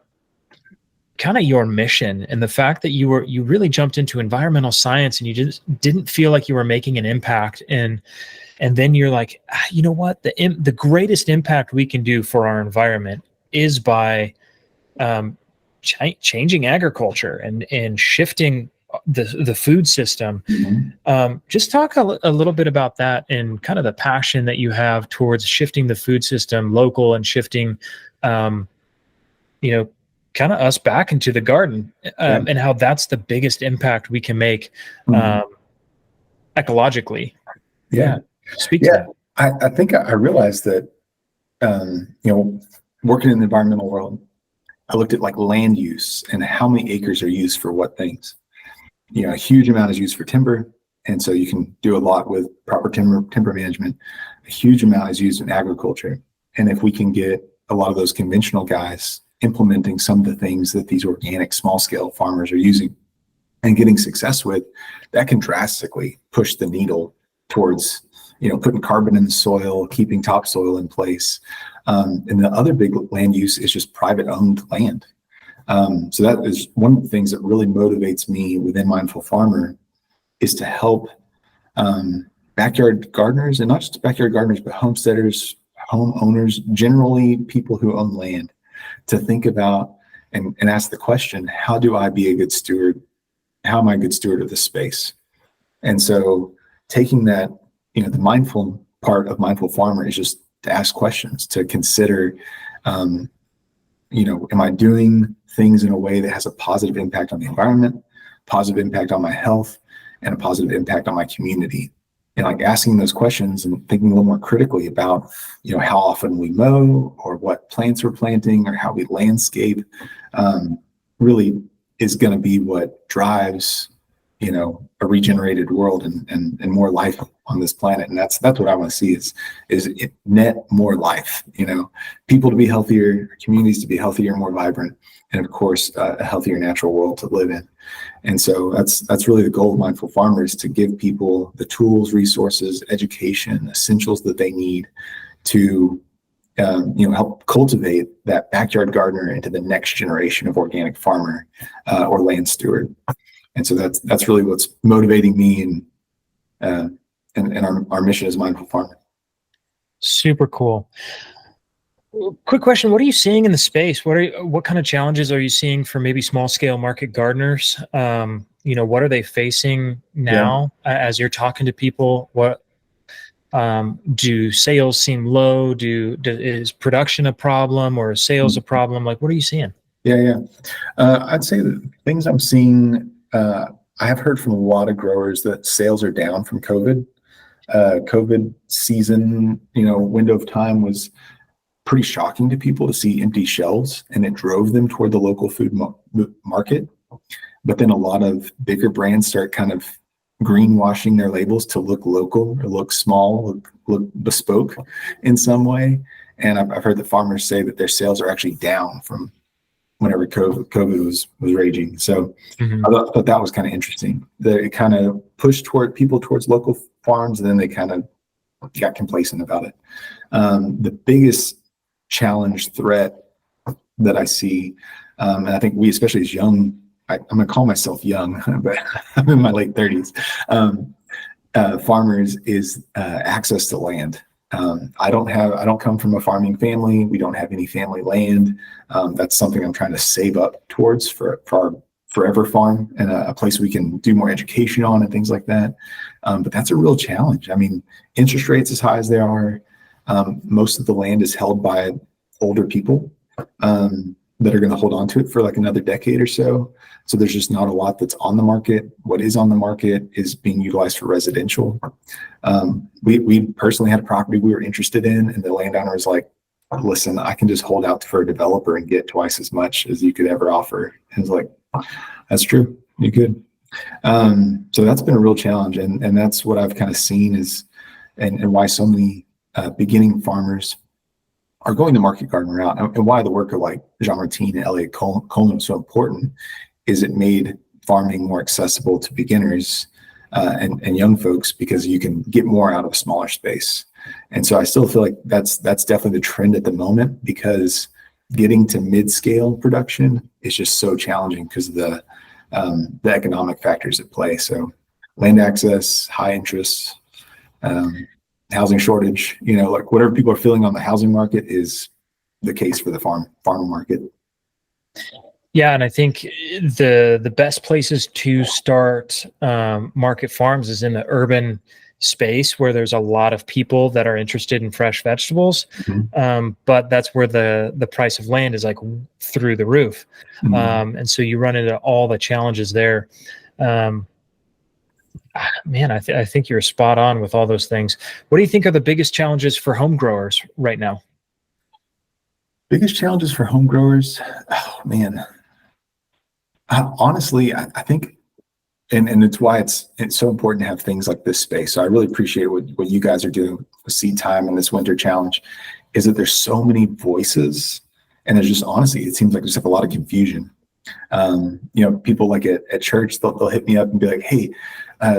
kind of your mission and the fact that you really jumped into environmental science and you just didn't feel like you were making an impact, and then you're like, you know what, the greatest impact we can do for our environment is by um, changing agriculture and shifting the food system. Just talk a little bit about that and kind of the passion that you have towards shifting the food system local and shifting, um, you know, kind of us back into the garden, Yeah. and how that's the biggest impact we can make Mhm. ecologically. Yeah. Speak to Yeah. that. I think I realized that, working in the environmental world, I looked at like land use and how many acres are used for what things. A huge amount is used for timber. And so you can do a lot with proper timber management. A huge amount is used in agriculture. And if we can get a lot of those conventional guys implementing some of the things that these organic small scale farmers are using and getting success with, that can drastically push the needle towards, putting carbon in the soil, keeping topsoil in place. And the other big land use is just private owned land. So that is one of the things that really motivates me within Mindful Farmer, is to help backyard gardeners, and not just backyard gardeners, but homesteaders, homeowners, generally people who own land, to think about and ask the question, how do I be a good steward? How am I a good steward of this space? And so taking that, the mindful part of Mindful Farmer is just to ask questions, to consider, am I doing things in a way that has a positive impact on the environment, positive impact on my health, and a positive impact on my community? And like asking those questions and thinking a little more critically about, how often we mow or what plants we're planting or how we landscape, really is going to be what drives, a regenerated world and more life on this planet. And that's what I want to see is net more life, people to be healthier, communities to be healthier, more vibrant, and of course, a healthier natural world to live in. And so that's really the goal of Mindful Farmers, to give people the tools, resources, education, essentials that they need to help cultivate that backyard gardener into the next generation of organic farmer or land steward. And so that's really what's motivating me and our mission as Mindful Farmer. Super cool. Quick question: what are you seeing in the space? What kind of challenges are you seeing for maybe small scale market gardeners? What are they facing now as you're talking to people? What do sales seem low? Is production a problem, or is sales a problem? Like, what are you seeing? Yeah. I'd say the things I'm seeing, I have heard from a lot of growers that sales are down from COVID. COVID season, window of time was pretty shocking to people to see empty shelves, and it drove them toward the local food market. But then a lot of bigger brands start kind of greenwashing their labels to look local or look small, look bespoke in some way. And I've heard the farmers say that their sales are actually down from whenever COVID was raging. So I thought that was kind of interesting, that it kind of pushed people towards local farms, and then they kind of got complacent about it. The biggest challenge threat that I see, and I think we, especially as young, I'm going to call myself young, but I'm in my late 30s, farmers, is access to land. I don't come from a farming family. We don't have any family land. That's something I'm trying to save up towards for our forever farm, and a place we can do more education on and things like that. But that's a real challenge. I mean, interest rates as high as they are, most of the land is held by older people that are going to hold on to it for like another decade or so. So there's just not a lot that's on the market. What is on the market is being utilized for residential. We personally had a property we were interested in, and the landowner was like, listen, I can just hold out for a developer and get twice as much as you could ever offer. And it's like, that's true. You could. So that's been a real challenge. And that's what I've kind of seen is, and why so many beginning farmers are going the market garden route, and why the work of like Jean Martin and Elliot Coleman was so important is it made farming more accessible to beginners and young folks, because you can get more out of a smaller space. And so I still feel like that's definitely the trend at the moment, because getting to mid-scale production is just so challenging because of the economic factors at play. So land access, high interest, housing shortage, like whatever people are feeling on the housing market is the case for the farmer market. Yeah, and I think the best places to start market farms is in the urban space where there's a lot of people that are interested in fresh vegetables. Mm-hmm. But that's where the price of land is like through the roof. Mm-hmm. And so you run into all the challenges there. Man, I think you're spot on with all those things. What do you think are the biggest challenges for home growers right now? Biggest challenges for home growers? Oh, man. Honestly, I think, and it's why it's so important to have things like this space. So I really appreciate what you guys are doing with Seed Time and this winter challenge, is that there's so many voices, and there's just, honestly, it seems like there's a lot of confusion. People like at church, they'll hit me up and be like, hey,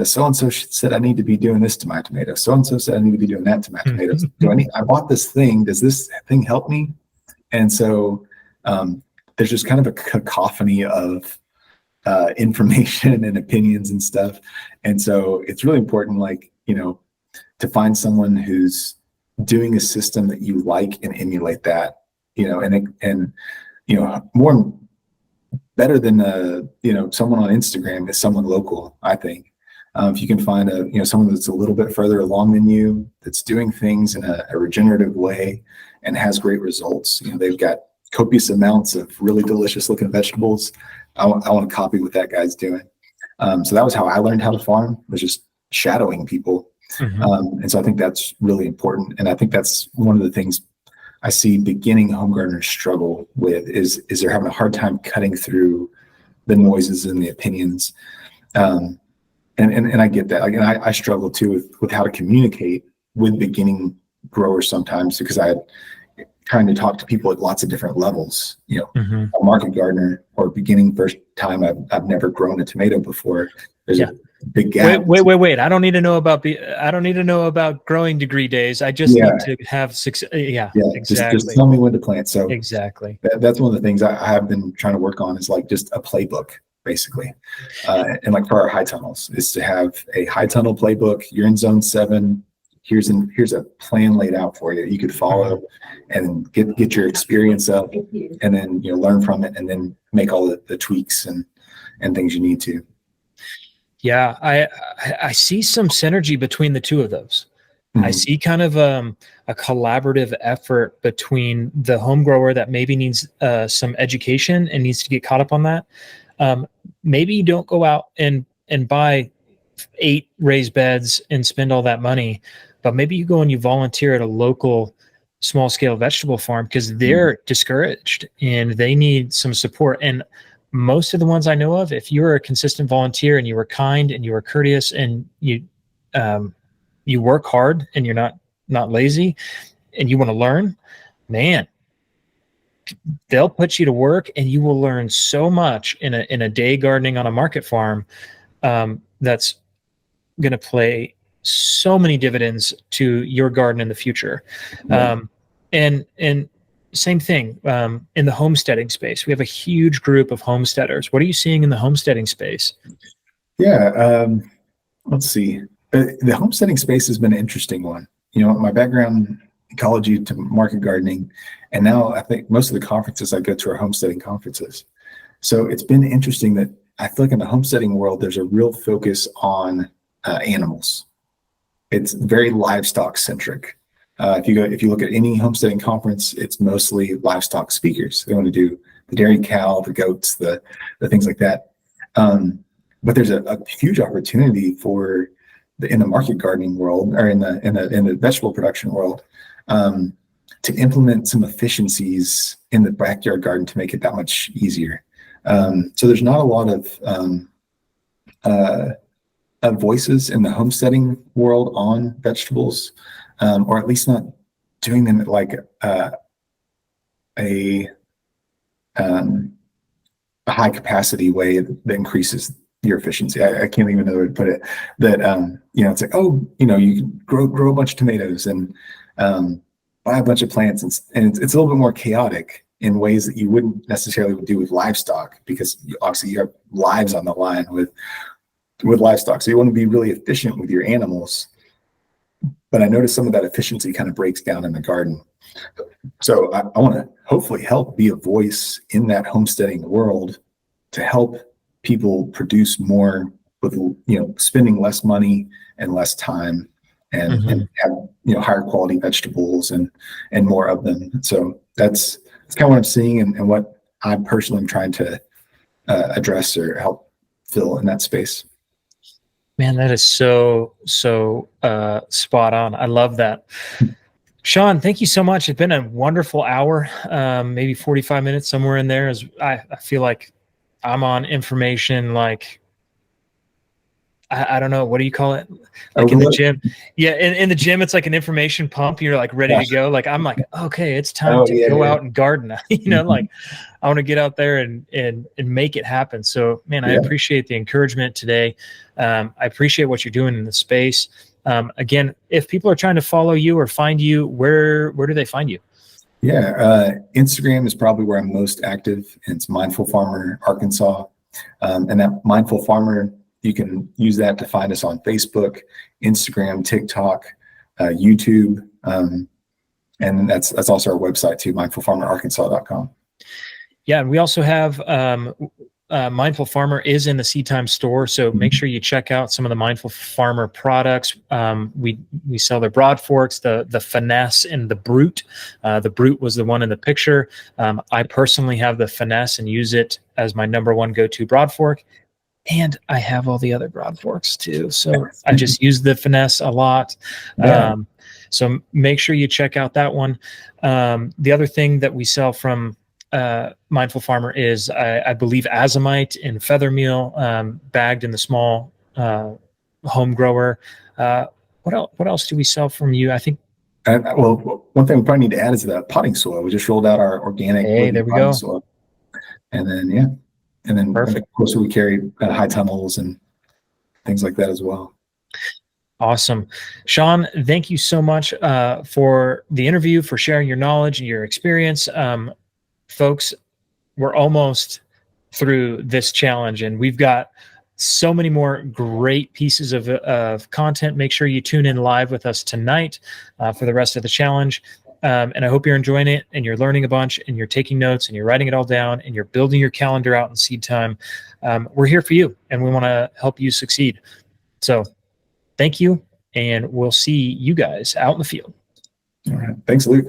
so-and-so said I need to be doing this to my tomato. So-and-so said I need to be doing that to my tomatoes. I bought this thing. Does this thing help me? And so there's just kind of a cacophony of information and opinions and stuff. And so it's really important, to find someone who's doing a system that you like and emulate that, and more better than someone on Instagram is someone local, I think. If you can find someone that's a little bit further along than you, that's doing things in a regenerative way and has great results. They've got copious amounts of really delicious looking vegetables. I want to copy what that guy's doing. So that was how I learned how to farm, was just shadowing people. Mm-hmm. And so I think that's really important. And I think that's one of the things I see beginning home gardeners struggle with is they're having a hard time cutting through the noises and the opinions. And I get that. Again, I struggle too with how to communicate with beginning growers sometimes, because trying to talk to people at lots of different levels, mm-hmm. A market gardener or beginning first time, I've never grown a tomato before. There's a big gap. Wait. I don't need to know about growing degree days. I just need to have success. Yeah, exactly. Just tell me when to plant. So exactly. That's one of the things I have been trying to work on, is like just a playbook, basically. And like for our high tunnels, is to have a high tunnel playbook. You're in zone 7. Here's a plan laid out for you. You could follow and get your experience up, and then learn from it, and then make all the tweaks and things you need to. Yeah, I see some synergy between the two of those. Mm-hmm. I see kind of a collaborative effort between the home grower that maybe needs some education and needs to get caught up on that. Maybe you don't go out and buy 8 raised beds and spend all that money, but maybe you go and you volunteer at a local small scale vegetable farm, because they're discouraged and they need some support. And most of the ones I know of, if you're a consistent volunteer and you were kind and you were courteous and you work hard and you're not lazy and you want to learn, man, they'll put you to work and you will learn so much in a day gardening on a market farm. That's going to play so many dividends to your garden in the future. And same thing in the homesteading space. We have a huge group of homesteaders. What are you seeing in the homesteading space? Yeah, let's see. The homesteading space has been an interesting one. My background, ecology to market gardening, and now I think most of the conferences I go to are homesteading conferences. So it's been interesting that I feel like in the homesteading world, there's a real focus on animals. It's very livestock centric. If you look at any homesteading conference, it's mostly livestock speakers. They want to do the dairy cow, the goats, the things like that. But there's a huge opportunity in the market gardening world, or in the vegetable production world, implement some efficiencies in the backyard garden to make it that much easier. So there's not a lot of voices in the homesteading world on vegetables, or at least not doing them at like a high capacity way that increases your efficiency. I can't even know where to put it. That it's like, oh, you can grow a bunch of tomatoes and buy a bunch of plants, and it's a little bit more chaotic in ways that you wouldn't necessarily do with livestock, because obviously you have lives on the line with livestock. So you want to be really efficient with your animals. But I noticed some of that efficiency kind of breaks down in the garden. So I want to hopefully help be a voice in that homesteading world to help people produce more with, spending less money and less time, and have, higher quality vegetables and more of them. So that's kind of what I'm seeing, and what I personally am trying to address or help fill in that space. Man, that is so spot on. I love that. Sean, thank you so much. It's been a wonderful hour, maybe 45 minutes, somewhere in there. As I feel like I'm on information, like, I don't know, what do you call it? Like in the gym. Yeah, in the gym, it's like an information pump. You're like ready to go. Like, I'm like, okay, it's time to go out and garden. Like, I want to get out there and make it happen. So, man, I appreciate the encouragement today. I appreciate what you're doing in the space. Again, if people are trying to follow you or find you, where do they find you? Yeah, Instagram is probably where I'm most active. It's Mindful Farmer Arkansas, and that Mindful Farmer, you can use that to find us on Facebook, Instagram, TikTok, YouTube, and that's also our website too, mindfulfarmerarkansas.com. Yeah, and we also have Mindful Farmer is in the Seed Time store, so make sure you check out some of the Mindful Farmer products. We sell their broad forks, the Finesse and the Brute. The Brute was the one in the picture. I personally have the Finesse and use it as my #1 go-to broad fork. And I have all the other broad forks too. So I just use the Finesse a lot. Yeah. So make sure you check out that one. The other thing that we sell from Mindful Farmer is, I believe, azomite and feather meal, bagged in the small home grower. What else do we sell from you? I think. Well, one thing we probably need to add is the potting soil. We just rolled out our organic there we go. soil. And then, and then of course we carry high tunnels and things like that as well. Awesome. Sean, thank you so much for the interview, for sharing your knowledge and your experience. Folks, we're almost through this challenge, and we've got so many more great pieces of content. Make sure you tune in live with us tonight for the rest of the challenge. And I hope you're enjoying it, and you're learning a bunch, and you're taking notes, and you're writing it all down, and you're building your calendar out in Seed Time. We're here for you, and we want to help you succeed. So thank you, and we'll see you guys out in the field. All right. Thanks, Luke.